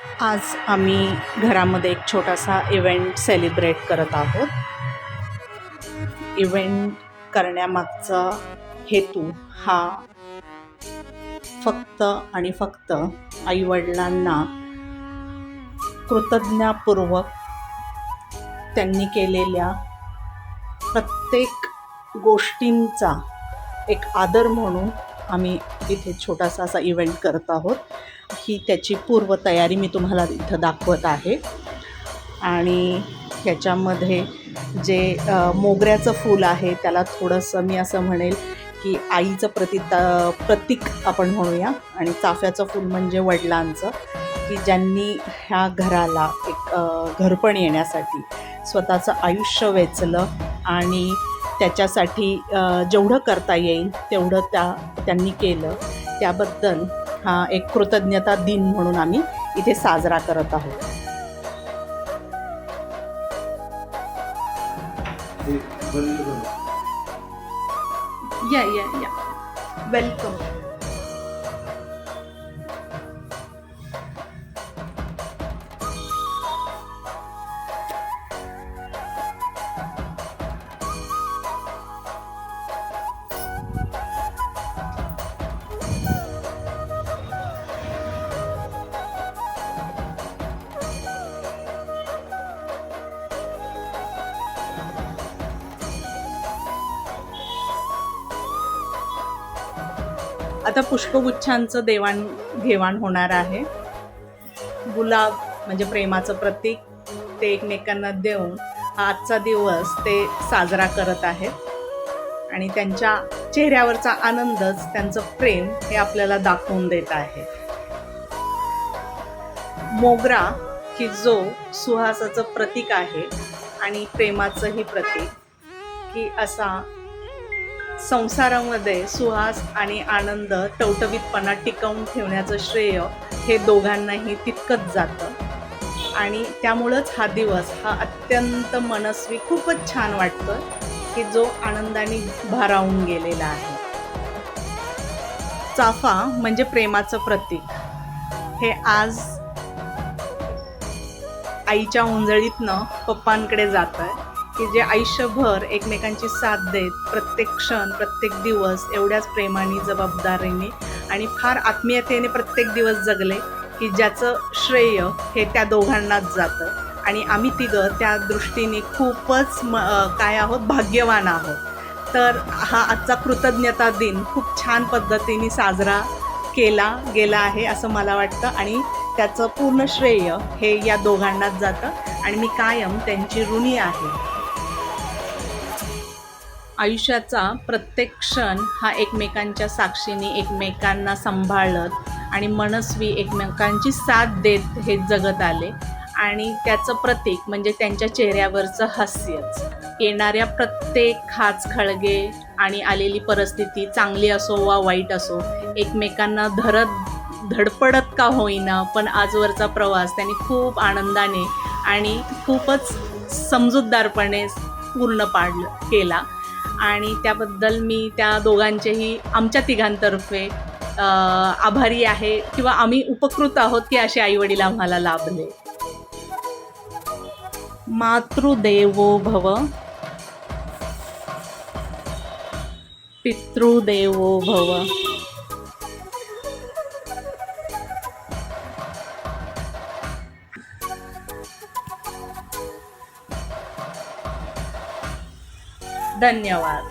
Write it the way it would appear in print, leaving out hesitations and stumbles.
आज आम्ही घरामध्ये एक छोटासा इव्हेंट सेलिब्रेट करत आहोत. इव्हेंट करण्यामागचा हेतू हा फक्त आणि फक्त आईवडिलांना कृतज्ञतापूर्वक त्यांनी केलेल्या प्रत्येक गोष्टींचा एक आदर म्हणून आम्ही इथे छोटासा असा इव्हेंट करत आहोत. ही त्याची पूर्वतयारी मी तुम्हाला इथं दाखवत आहे. आणि ह्याच्यामध्ये जे मोगऱ्याचं फूल आहे त्याला थोडंसं मी असं म्हणेल की आईचं प्रतीक आपण म्हणूया, आणि चाफ्याचं फूल म्हणजे वडिलांचं, की ज्यांनी ह्या घराला एक घरपण येण्यासाठी स्वतःचं आयुष्य वेचलं आणि त्याच्यासाठी जेवढं करता येईल तेवढं त्यांनी केलं. त्याबद्दल हा एक कृतज्ञता दिन म्हणून आम्ही इथे साजरा करत आहोत. या वेलकम. आता पुष्पगुच्छांचं देवाणघेवाण होणार आहे. गुलाब म्हणजे प्रेमाचं प्रतीक, ते एकमेकांना देऊन हा आजचा दिवस ते साजरा करत आहेत आणि त्यांच्या चेहऱ्यावरचा आनंदच त्यांचं प्रेम हे आपल्याला दाखवून देत आहे. मोगरा की जो सुहासाचं प्रतीक आहे आणि प्रेमाचंही प्रतीक, की असा संसारामध्ये सुहास आणि आनंद टवटवीतपणा टिकवून ठेवण्याचं श्रेय हे दोघांनाही तितकंच जातं. आणि त्यामुळंच हा दिवस हा अत्यंत मनस्वी खूपच छान वाटतं, की जो आनंदाने भारावून गेलेला आहे. चाफा म्हणजे प्रेमाचं प्रतीक हे आज आईच्या उंजळीतनं पप्पांकडे जातं आहे, की जे आयुष्यभर एकमेकांची साथ देत प्रत्येक क्षण प्रत्येक दिवस एवढ्याच प्रेमाने, जबाबदारीने आणि फार आत्मीयतेने प्रत्येक दिवस जगले, की ज्याचं श्रेय हे त्या दोघांनाच जातं. आणि आम्ही तिघं त्या दृष्टीने खूपच काय आहोत, भाग्यवान आहोत. तर हा आजचा कृतज्ञता दिन खूप छान पद्धतीने साजरा केला गेला आहे असं मला वाटतं, आणि त्याचं पूर्ण श्रेय हे या दोघांनाच जातं आणि मी कायम त्यांची ऋणी आहे. आयुष्याचा प्रत्येक क्षण हा एकमेकांच्या साक्षीने एकमेकांना सांभाळत आणि मनस्वी एकमेकांची साथ देत हे जगत आले, आणि त्याचं प्रतीक म्हणजे त्यांच्या चेहऱ्यावरचं हास्यच. येणाऱ्या प्रत्येक खाचखळगे आणि आलेली परिस्थिती चांगली असो वा वाईट असो, एकमेकांना धडपडत का होईना पण आजवरचा प्रवास त्यांनी खूप आनंदाने आणि खूपच समजूतदारपणे पूर्ण केला. आणि त्याबद्दल मी त्या दोघांचेही आमच्या तिघांतर्फे आभारी आहे, किंवा आम्ही उपकृत आहोत की असे आईवडील आम्हाला लाभले. मातृदेवो भव, पितृदेवो भव. धन्यवाद.